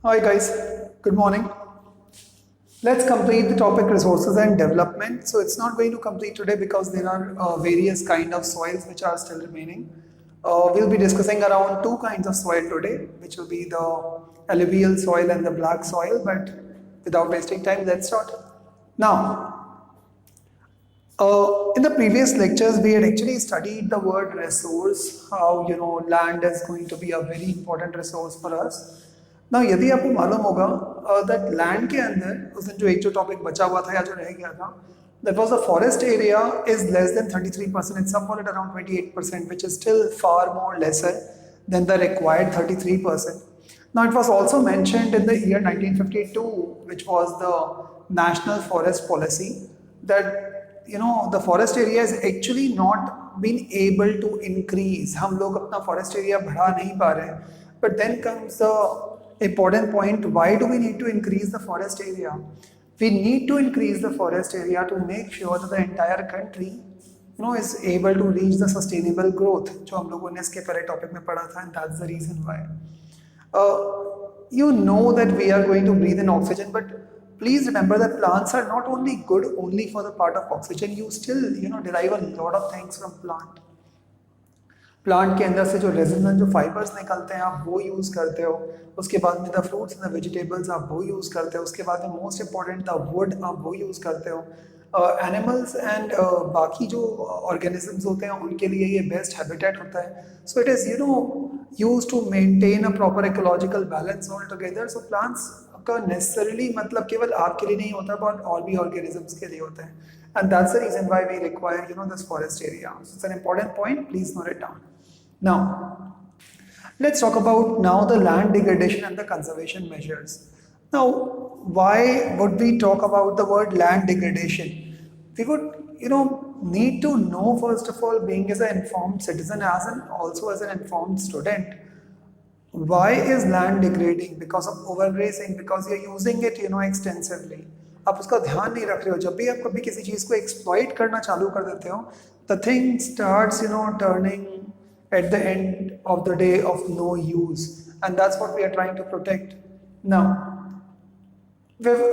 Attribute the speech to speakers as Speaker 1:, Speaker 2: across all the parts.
Speaker 1: Hi guys, good morning. Let's complete the topic resources and development. So it's not going to complete today because there are various kind of soils which are still remaining. We'll be discussing around two kinds of soil today, which will be the alluvial soil and the black soil. But without wasting time, let's start. Now, in the previous lectures, we had actually studied the word resource, how land is going to be a very important resource for us. Now, यदि आपको मालूम होगा that land के अंदर उस दिन जो एक जो टॉपिक बचा हुआ था या जो रह गया था, that was the forest area is less than 33%. It's somewhat at around 28%, which is still far more lesser than the required 33%. Now, it was also mentioned in the year 1952, which was the National Forest Policy, that the forest area is actually not been able to increase. हम लोग अपना forest area बढ़ा नहीं पा रहे हैं. But then comes the important point: why do we need to increase the forest area? We need to increase the forest area to make sure that the entire country, is able to reach the sustainable growth. जो हम लोगों ने इसके पहले topic में पढ़ा था, and that's the reason why. You know that we are going to breathe in oxygen, but please remember that plants are not only good only for the part of oxygen. You still, derive a lot of things from plant. Plant के अंदर से जो resin जो fibres निकलते हैं आप वो use करते हो. उसके बाद में the fruits and the vegetables आप वो यूज़ करते हो. उसके बाद में मोस्ट इंपॉर्टेंट द वुड आप वो यूज़ करते हो. एनिमल्स एंड बाकी जो ऑर्गेनिजम्स होते हैं उनके लिए ये बेस्ट हैबिटेट होता है. So it is use to maintain a proper ecological balance all together. So plants का नेसेसरली मतलब केवल आपके लिए नहीं होता बट और भी ऑर्गेनिजम्स के लिए होता है. And that's the reason why we require, this forest area. So it's an important point. Please note it down. Now, let's talk about now the land degradation and the conservation measures. Now, why would we talk about the word land degradation? We would, need to know first of all, being as an informed citizen, also as an informed student, why is land degrading? Because of overgrazing, because you're using it, extensively. आप उसका ध्यान नहीं रख रहे हो. जब भी आप कभी किसी चीज़ को एक्सप्लॉइट करना चालू कर देते हो, the thing starts, turning at the end of the day of no use, and that's what we are trying to protect. Now, we've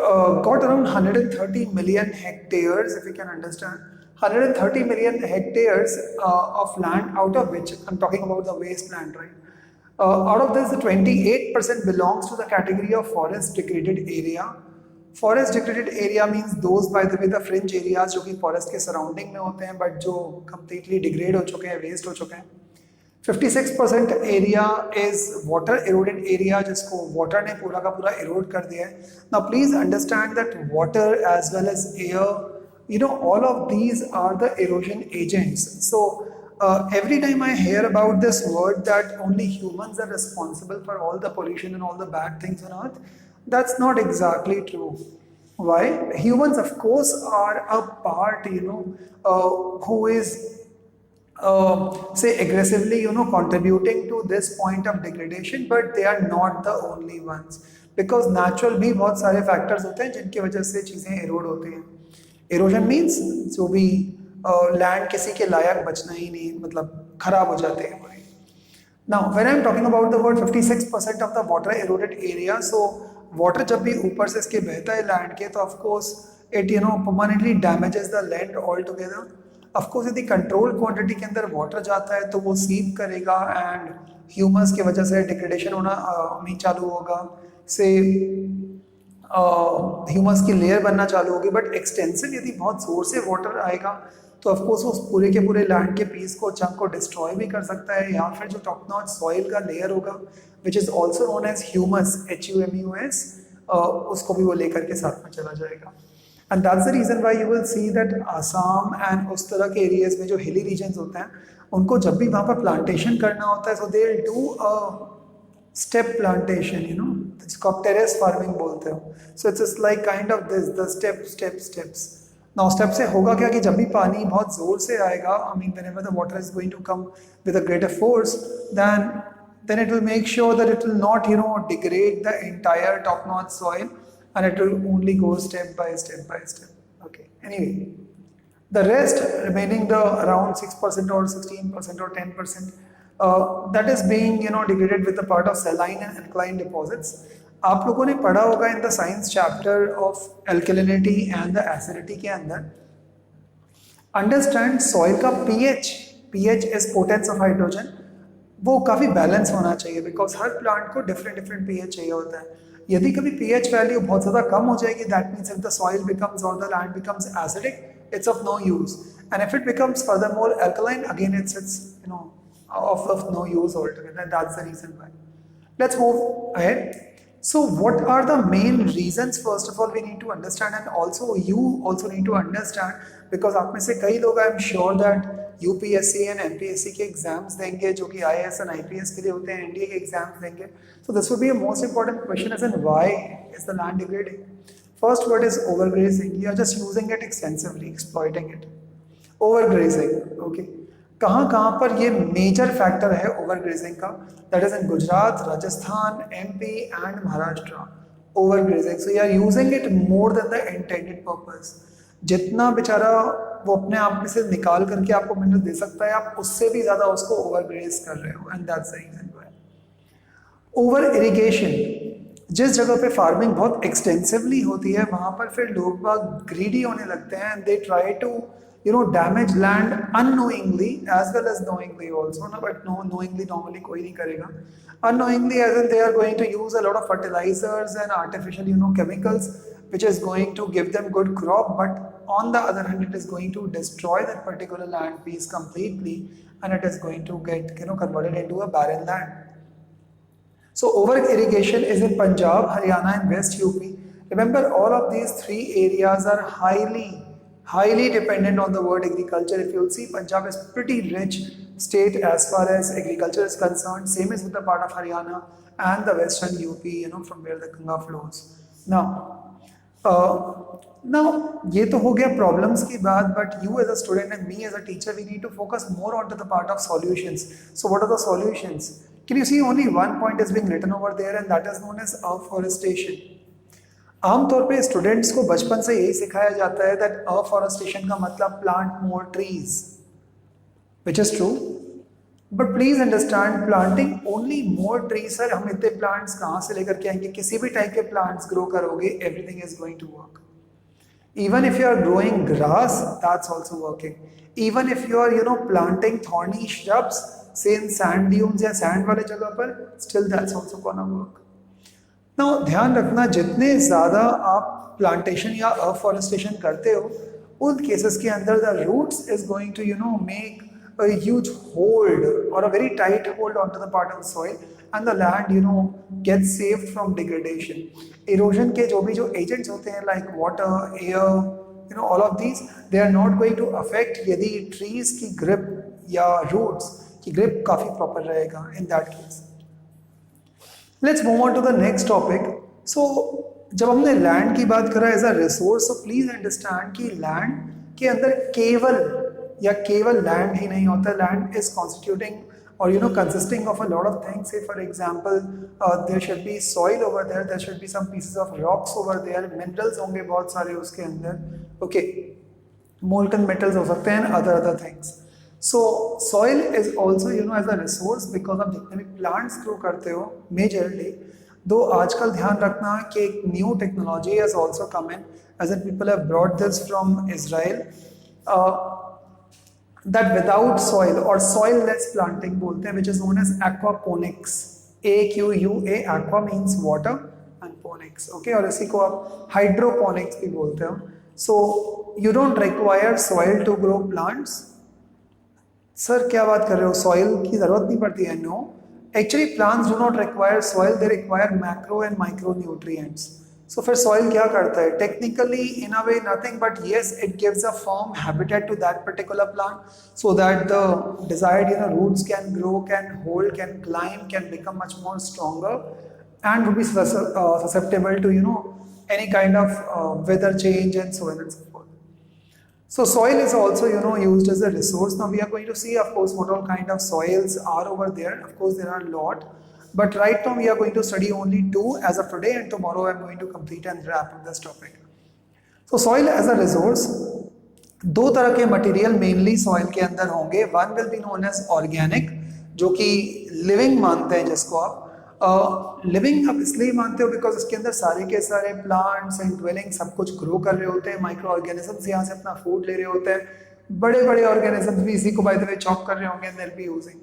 Speaker 1: got around 130 million hectares, if you can understand, 130 million hectares of land, out of which I'm talking about the wasteland, right? Out of this, the 28% belongs to the category of forest degraded area. Forest degraded area means those by the way the fringe areas जो कि forest के surrounding में होते हैं but जो completely degrade हो चुके हैं, वेस्ट हो चुके हैं. 56% area is water eroded area, जिसको वाटर ने पूरा का पूरा एरोड कर दिया है. Now please understand that water as well as air, all of these are the erosion agents. So every time I hear about this word that only humans are responsible for all the pollution and all the bad things on earth, that's not exactly true. Why? Humans, of course, are a part, who is, say, aggressively, contributing to this point of degradation, but they are not the only ones. Because natural भी बहुत सारे factors होते हैं जिनकी वजह से चीज़ें erode होती हैं. Erosion means जो भी land किसी के लायक बचना ही नहीं, मतलब खराब हो जाते हैं. Now, when I'm talking about the word 56% of the water eroded area, so water जब भी ऊपर से इसके बहता है लैंड के, तो of course it permanently damages the land all together. Of course यदि कंट्रोल क्वांटिटी के अंदर वाटर जाता है तो वो सीप करेगा एंड ह्यूमस की वजह से डिग्रेडेशन होना नहीं चालू होगा, से ह्यूमस की लेयर बनना चालू होगी. बट एक्सटेंसिव यदि बहुत जोर से वाटर आएगा तो ऑफकोर्स उस पूरे के पूरे लैंड के पीस को, चंक को डिस्ट्रॉय भी कर सकता है, या फिर जो टॉप नॉच सॉइल का लेयर होगा which is also known as humus, HUMUS, उसको भी वो लेकर के साथ में चला जाएगा. And that's the reason why you will see that Assam and उस तरह के एरियाज में जो हिली रीजन्स होते हैं उनको जब भी वहाँ पर प्लांटेशन करना होता है, so they will do a step plantation, जिसको आप टेरेस फार्मिंग बोलते हो. So it's like kind of this, the steps. Now step से होगा क्या कि जब भी पानी बहुत ज़ोर से आएगा, I mean whenever the water is going to come with a greater force, then it will make sure that it will not, degrade the entire top-notch soil, and it will only go step by step. Okay. Anyway, the rest remaining, the around 6% or 16% or 10%, that is being, degraded with a part of saline and alkaline deposits. आप लोगों ने पढ़ा होगा in the science chapter of alkalinity and the acidity के अंदर, understand soil का pH, pH is potence of hydrogen, वो काफ़ी बैलेंस होना चाहिए बिकॉज हर प्लांट को डिफरेंट डिफरेंट पीएच चाहिए होता है। यदि कभी पीएच वैल्यू बहुत ज़्यादा कम हो जाएगी, that means if the soil becomes और the land becomes acidic, it's of no use, and if it becomes furthermore alkaline, again it's of no use altogether. That's the reason why. Let's move ahead. So what are the main reasons? First of all, we need to understand, and also you also need to understand, because आप में से कई लोग I am sure that UPSC and MPSC के exams देंगे जो कि IAS and IPS के लिए होते हैं, NDA के एग्जाम्स देंगे. So this would be a most important question, as in why is the land degrading? First word is overgrazing. You are just using it extensively, exploiting it. Overgrazing, okay. कहाँ पर ये major factor है overgrazing का? That is in Gujarat, Rajasthan, MP and Maharashtra. Overgrazing, so you are using it more than the intended purpose. जितना बेचारा वो अपने आप में से निकाल करके आपको मिनरल दे सकता है, आप उससे भी ज्यादा उसको ओवरग्रेज कर रहे हो, and that's the reason why. Over irrigation, जिस जगह पे फार्मिंग बहुत एक्सटेंसिवली होती है वहां पर फिर लोग बाग ग्रीडी होने लगते हैं, and they try to damage land unknowingly as well as knowingly also ना, बट नोइंगली नॉर्मली कोई नहीं करेगा. Unknowingly as in they are going to use a lot of fertilisers and artificial chemicals which is going to give them good crop, but on the other hand it is going to destroy that particular land piece completely, and it is going to get converted into a barren land. So over irrigation is in Punjab, Haryana and West UP. Remember, all of these three areas are highly dependent on the word agriculture. If you'll see, Punjab is pretty rich state as far as agriculture is concerned. Same is with the part of Haryana and the western UP, from where the Ganga flows. Now ये तो हो गया problems की बात, but you as a student and me as a teacher, we need to focus more onto the part of solutions. So what are the solutions? Can you see only one point is being written over there, and that is known as afforestation. आमतौर पे students को बचपन से यही सिखाया जाता है that afforestation का मतलब plant more trees, which is true. But please understand, planting only more trees, sir, हम इतने plants कहाँ से लेकर के आएंगे? किसी भी टाइप के plants grow करोगे, everything is going to work. Even if you are growing grass, that's also working. Even if you are planting thorny shrubs, say in sand dunes या sand वाले जगह पर, still that's also gonna work. Now ध्यान रखना, जितने ज़्यादा आप plantation या afforestation करते हो, उन cases के अंदर the roots is going to make a huge hold or a very tight hold onto the part of the soil, and the land gets saved from degradation. Erosion के जो agents होते हैं like water, air, all of these, they are not going to affect यदि trees की grip या roots की grip काफी proper रहेगा in that case. Let's move on to the next topic. So जब हमने land की बात करा as a resource, so please understand कि land के अंदर केवल लैंड ही नहीं होता. लैंड इज कॉन्स्टिट्यूटिंग और consisting of a lot of things. Say for example there should be soil over there, there should be some pieces of rocks over there, minerals होंगे बहुत सारे उसके अंदर, ओके, मोल्टन मेटल्स हो सकते हैं, other things. So soil is also as a resource because आप जितने भी प्लांट्स ग्रो करते हो मेजरली, दो आजकल ध्यान रखना कि एक new technology has also come in, as an people have brought this from Israel, that without soil or soil-less planting बोलते हैं, which is known as aquaponics. AQUA, aqua means water and ponics, okay, और इसी को आप hydroponics भी बोलते हो. So you don't require soil to grow plants. Sir क्या बात कर रहे हो, soil की जरूरत नहीं पड़ती है? No, actually plants do not require soil, they require macro and micronutrients. So फिर soil क्या करता है? Technically in a way nothing, but yes, it gives a firm habitat to that particular plant so that the desired roots can grow, can hold, can climb, can become much more stronger, and would be susceptible to any kind of weather change and so on and so forth. So soil is also used as a resource. Now we are going to see, of course, what all kind of soils are over there. Of course there are a lot, but right now we are going to study only two as of today, and tomorrow I am going to complete and wrap up this topic. So soil as a resource, दो तरह के material mainly soil के अंदर होंगे. One will be known as organic, जो कि living मानते हैं जिसको आप, लिविंग आप इसलिए मानते हो बिकॉज उसके अंदर सारे के सारे प्लांट्स एंड ड्वेलिंग सब कुछ ग्रो कर रहे होते हैं, माइक्रो ऑर्गेनिजम्स यहाँ से अपना फूड ले रहे होते हैं, बड़े बड़े ऑर्गेनिजम्स भी इसी को बाय द वे चॉप कर रहे होंगे and they'll be using.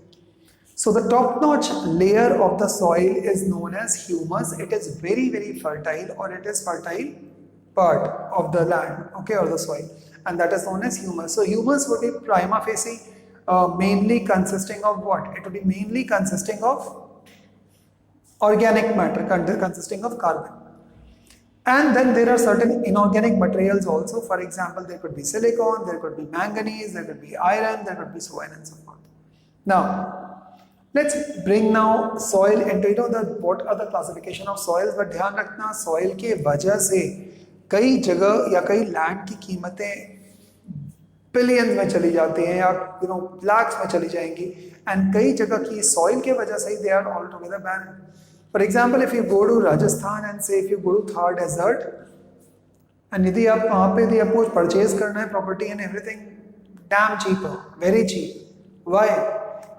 Speaker 1: So the top-notch layer of the soil is known as humus. It is very, very fertile, or it is fertile part of the land, okay, or the soil, and that is known as humus. So humus would be prima facie mainly consisting of what? It would be mainly consisting of organic matter, consisting of carbon. And then there are certain inorganic materials also. For example, there could be silicon, there could be manganese, there could be iron, there could be so on and so forth. Now, let's bring now soil into what are the classification of soils. But ध्यान रखना soil के वजह से कई जगह या कई land की कीमतें बिलियंस में चली जाती हैं या लाख्स में चली जाएंगी, एंड कई जगह की सॉइल के वजह से they are all together ban. For example, if you go to Rajasthan and say if you go to Thar desert, and यदि आप वहाँ पे यदि आपको परचेज करना है property and everything, damn cheaper, very cheap. Why?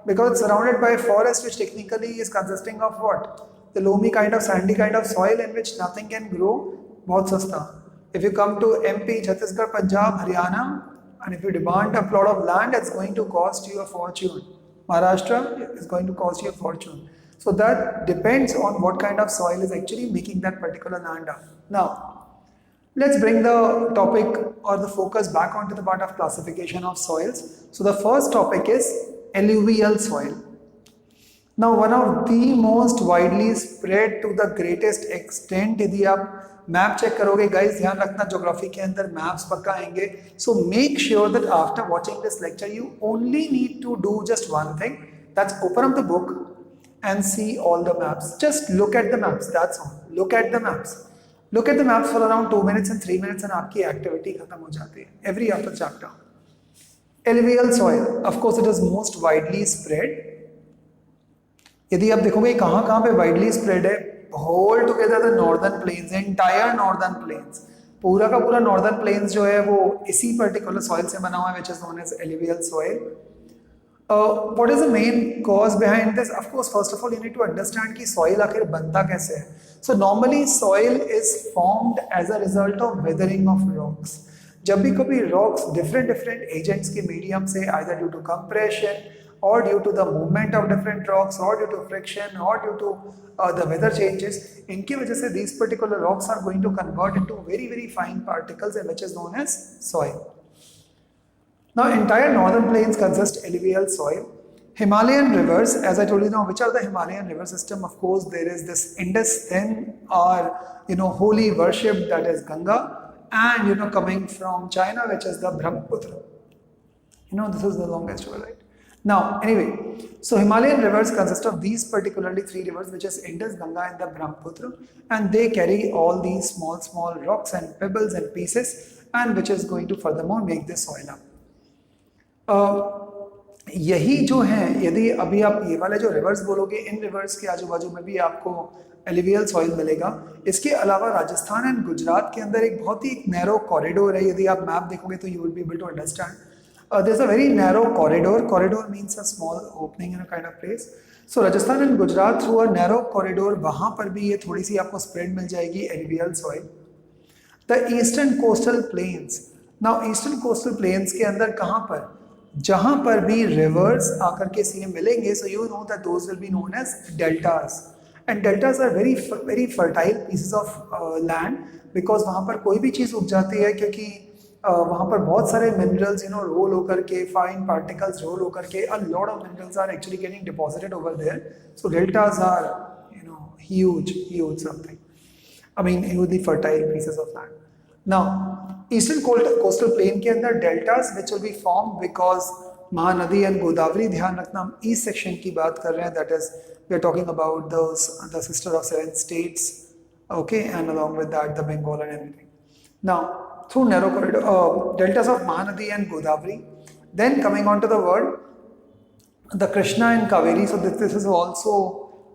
Speaker 1: Because it's surrounded by a forest which technically is consisting of what? The loamy kind of sandy kind of soil in which nothing can grow. बहुत सस्ता. If you come to MP, Chhattisgarh, Punjab, Haryana, and if you demand a plot of land, it's going to cost you a fortune. Maharashtra is going to cost you a fortune. So that depends on what kind of soil is actually making that particular land up. Now, let's bring the topic or the focus back onto the part of classification of soils. So the first topic is alluvial soil. Now, one of the most widely spread to the greatest extent, यदि आप map check करोगे, guys ध्यान रखना geography के अंदर maps पक्का आएंगे. So make sure that after watching this lecture you only need to do just one thing, that's open up the book and see all the maps. Just look at the maps, that's all. Look at the maps. Look at the maps for around 2 minutes and 3 minutes and आपकी activity खत्म हो जाती है. Every after chapter. Alluvial soil, of course it is most widely spread. यदि आप देखोगे कहाँ पे widely spread है, whole together the northern plains, entire northern plains, पूरा का पूरा northern plains जो है वो इसी particular soil से बना हुआ है, which is known as alluvial soil. What is the main cause behind this? Of course, first of all, you need to understand कि soil आखिर बनता कैसे है. So normally soil is formed as a result of weathering of rocks. जब भी कभी rocks different agents के medium से either due to compression or due to the movement of different rocks or due to friction or due to the weather changes, इनकी वजह से these particular rocks are going to convert into very fine particles which is known as soil. Now, entire northern plains consist alluvial soil. Himalayan rivers, as I told you now, which are the Himalayan river system? Of course, there is this Indus, then our holy worship, that is Ganga, and coming from China, which is the Brahmaputra. This is the longest river, right? Now, anyway, so Himalayan rivers consist of these particularly 3 rivers, which is Indus, Ganga, and the Brahmaputra, and they carry all these small rocks and pebbles and pieces, and which is going to furthermore make this soil up. यही जो है, यदि अभी आप ये वाले जो reverse बोलोगे, इन रिवर्स के आजू बाजू में भी आपको एलुवियल सॉइल मिलेगा. इसके अलावा राजस्थान एंड गुजरात के अंदर एक बहुत ही नैरो कॉरिडोर है. यदि आप मैप देखोगे तो you will be able to understand. There is a very narrow corridor means a small opening in a kind of place. So Rajasthan and Gujarat through a narrow corridor, वहाँ पर भी ये थोड़ी सी आपको स्प्रेड मिल जाएगी alluvial soil. The eastern coastal planes. Now eastern coastal planes के अंदर कहाँ पर, जहां पर भी रिवर्स आकर के सीधे मिलेंगे, so you know that those will be known as deltas. And deltas are very fertile pieces of land, because वहां पर कोई भी चीज़ उग जाती है, क्योंकि वहां पर बहुत सारे मिनरल्स रोल होकर के, फाइन पार्टिकल्स रोल होकर के, a lot of minerals are actually getting deposited over there. So deltas are huge something, I mean huge fertile pieces of land. Now, eastern coastal plain के अंदर deltas which will be form because Mahanadi and Godavari. ध्यान रखना हम east section की बात कर रहे हैं, that is we are talking about the sister of 7 states, okay, and along with that the Bengal and everything. Now through narrow corridor deltas of Mahanadi and Godavari. Then coming on to the word the Krishna and Kaveri. So this is also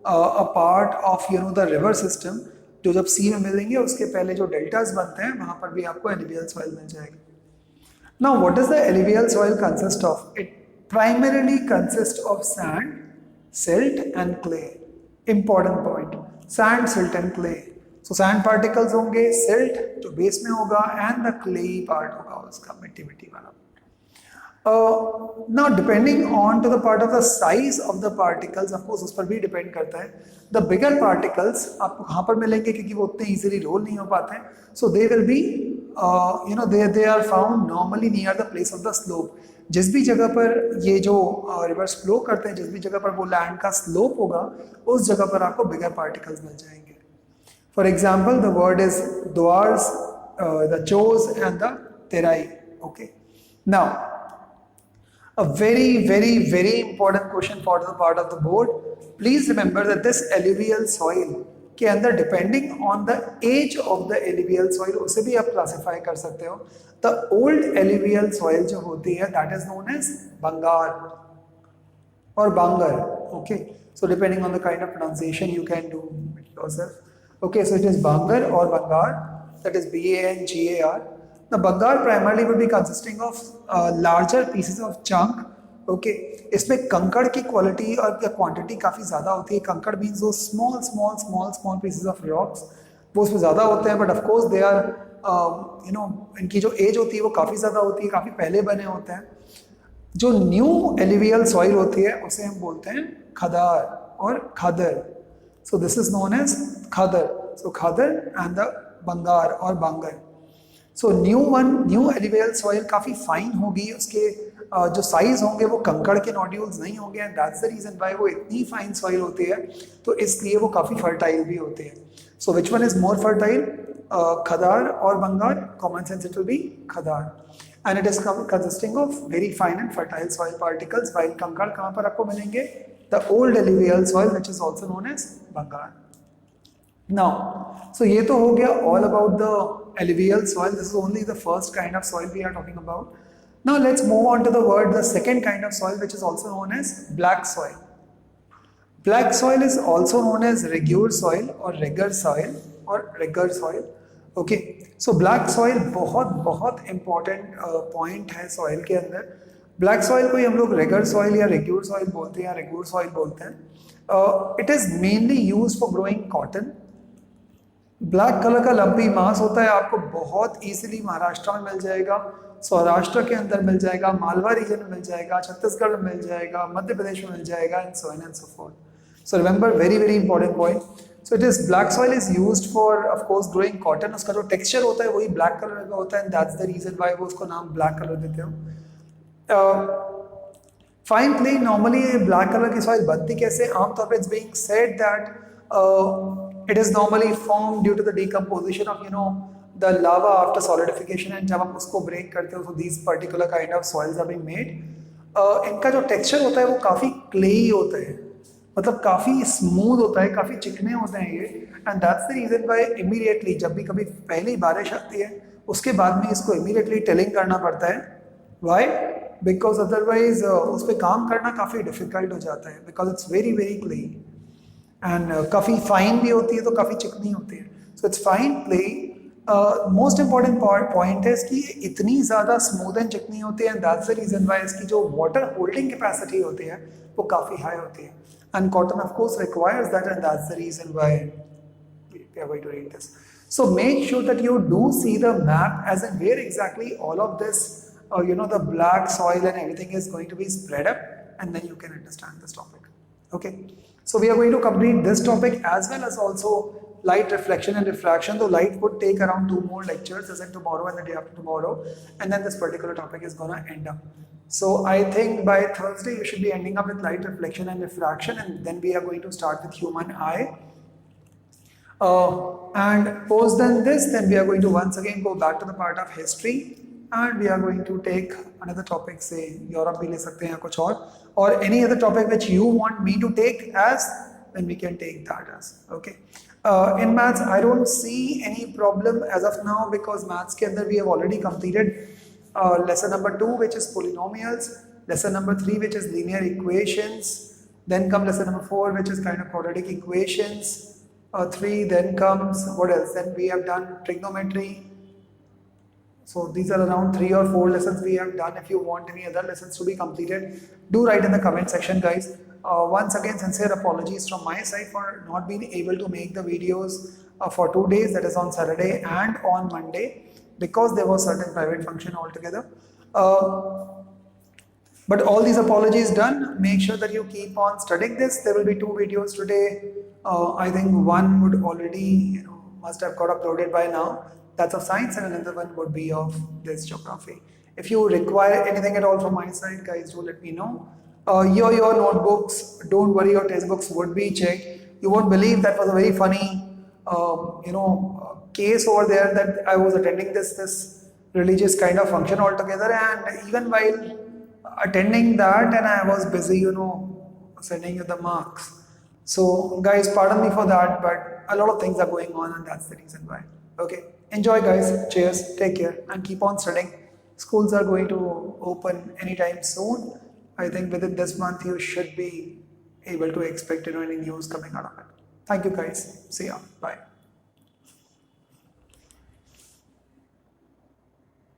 Speaker 1: a part of the river system. जो जब सी में मिलेंगे उसके पहले जो deltas बनते हैं वहां पर भी आपको एलुवियल सॉइल मिल जाएगी. Now what does the alluvial soil consist of? It primarily consist of sand, silt and clay. Important point, sand, silt and clay. So sand particles होंगे, सिल्ट जो बेस में होगा, एंड द क्ले पार्ट होगा उसका, मिट्टी मिट्टी वाला। Now depending on to the part of the size of the particles, of course उस पर भी डिपेंड करता है। The bigger particles आपको कहाँ पर मिलेंगे, क्योंकि वो उतने easily रोल नहीं हो पाते हैं, so they will be they are found normally near the place of the slope। जिस भी जगह पर ये जो रिवर्स फ्लो करते हैं, जिस भी जगह पर वो लैंड का स्लोप होगा, उस जगह पर आपको बिगर पार्टिकल्स मिल जाएंगे। For example the word is Dooars, the Chos and the Terai. Okay, now a very important question for the part of the board. Please remember that this alluvial soil के अंदर depending on the age of the alluvial soil उसे भी आप classify कर सकते हो। The old alluvial soil जो होती है that is known as Bangar or Bangar. Okay, so depending on the kind of pronunciation you can do it yourself. Okay, so it is Bangar or Bangar, that is Bangar. The Bangar primarily will be consisting of larger pieces of chunk. Okay, इसमें कंकड़ की quality और quantity काफ़ी ज़्यादा होती है। कंकड़ means वो स्मॉल पीसेस ऑफ रॉक्स, वो उसमें ज़्यादा होते हैं, but of course they are इनकी जो एज होती है वो काफ़ी ज़्यादा होती है, काफ़ी पहले बने होते हैं। जो न्यू एलिवियल सॉइल होती है उसे हम बोलते हैं खदार और khadar. So this is known as khadar. So khadar and the bangar और bangar. So new alluvial soil काफ़ी फाइन होगी, उसके जो साइज होंगे वो कंकड़ के नोड्यूल्स नहीं होंगे, and that's the reason why वो इतनी फाइन सॉइल होती है, तो इसलिए वो काफ़ी फर्टाइल भी होते हैं। So which one is more fertile, khadar और bangar? Common sense it will be khadar, and it is consisting of very fine and fertile soil particles, while कंकड़ कहाँ पर आपको मिलेंगे? The old alluvial soil which is also known as bangar. Now, so ये तो हो गया all about the alluvial soil. This is only the first kind of soil we are talking about. Now let's move on to the second kind of soil, which is also known as black soil. Black soil is also known as regur soil or regur soil. Okay, so black soil बहुत important point है soil के अंदर। Black soil को ही हम लोग regur soil या regur soil बोलते हैं, या regur soil बोलते हैं। It is mainly used for growing cotton. Black colour का लंबी मांस होता है, आपको बहुत इजीली महाराष्ट्र में मिल जाएगा, सौराष्ट्र के अंदर मिल जाएगा, मालवा रीजन में मिल जाएगा, छत्तीसगढ़ में मिल जाएगा, मध्य प्रदेश में मिल जाएगा, and so on and so fourth. So remember, very important point. So it is black soil is used for of course growing cotton. उसका जो टेक्सचर होता है वही ब्लैक कलर का होता है, and that's the reason why वो उसको नाम ब्लैक कलर देते हो। Fine clay, normally black colour की सॉइल बनती कैसे? आमतौर पर it's being said that it is normally formed due to the decomposition of the lava after solidification, and जब आप उसको ब्रेक करते हो तो these particular kind of soils are being made। इनका जो टेक्सचर होता है वो काफ़ी क्लेई होता है, मतलब काफ़ी स्मूथ होता है, काफ़ी चिकने होते हैं ये, and that's the reason why immediately जब भी कभी पहली बारिश आती है उसके बाद में इसको इमीडिएटली टिलिंग करना पड़ता है। वाई? बिकॉज अदरवाइज उस पर काम करना काफ़ी डिफिकल्ट हो जाता है, because it's very clayey, and काफ़ी फाइन भी होती है तो काफ़ी चिकनी होती है। So it's fine clay. Most important point है इसकी, इतनी ज़्यादा स्मूथ एंड चिकनी होती है, and that's the reason why इसकी जो वाटर होल्डिंग कैपेसिटी होती है वो काफ़ी हाई होती है, and cotton of course requires that, and that's the reason why we are going to read this. So make sure that you do see the map as in where exactly all of this, the black soil and everything is going to be spread up, and then you can understand this topic. Okay. So we are going to complete this topic as well as also light reflection and refraction. Though light would take around 2 more lectures, as in tomorrow and the day after tomorrow, and then this particular topic is gonna end up. So I think by Thursday you should be ending up with light reflection and refraction, and then we are going to start with human eye. And post then this, then we are going to once again go back to the part of history, and we are going to take another topic, say Europe भी ले सकते हैं कुछ or any other topic which you want me to take as, then we can take that as. Okay. In maths I don't see any problem as of now, because maths के अंदर we have already completed lesson number 2, which is polynomials, lesson number 3, which is linear equations, then come lesson number 4, which is kind of quadratic equations, 3, then comes what else? Then we have done trigonometry. So these are around 3 or 4 lessons we have done. If you want any other lessons to be completed, do write in the comment section, guys. Once again, sincere apologies from my side for not being able to make the videos for 2 days, that is on Saturday and on Monday, because there was certain private function altogether. But all these apologies done, make sure that you keep on studying this. There will be 2 videos today. I think one would already, must have got uploaded by now. That's of science, and another one would be of this geography. If you require anything at all from my side, guys, do let me know. Your notebooks, don't worry, your textbooks would be checked. You won't believe that was a very funny, case over there, that I was attending this religious kind of function altogether, and even while attending that, and I was busy, sending you the marks. So guys, pardon me for that, but a lot of things are going on, and that's the reason why. Okay, enjoy guys, cheers, take care, and keep on studying. Schools are going to open anytime soon. I think within this month you should be able to expect any news coming out of it. Thank you guys. See ya. Bye.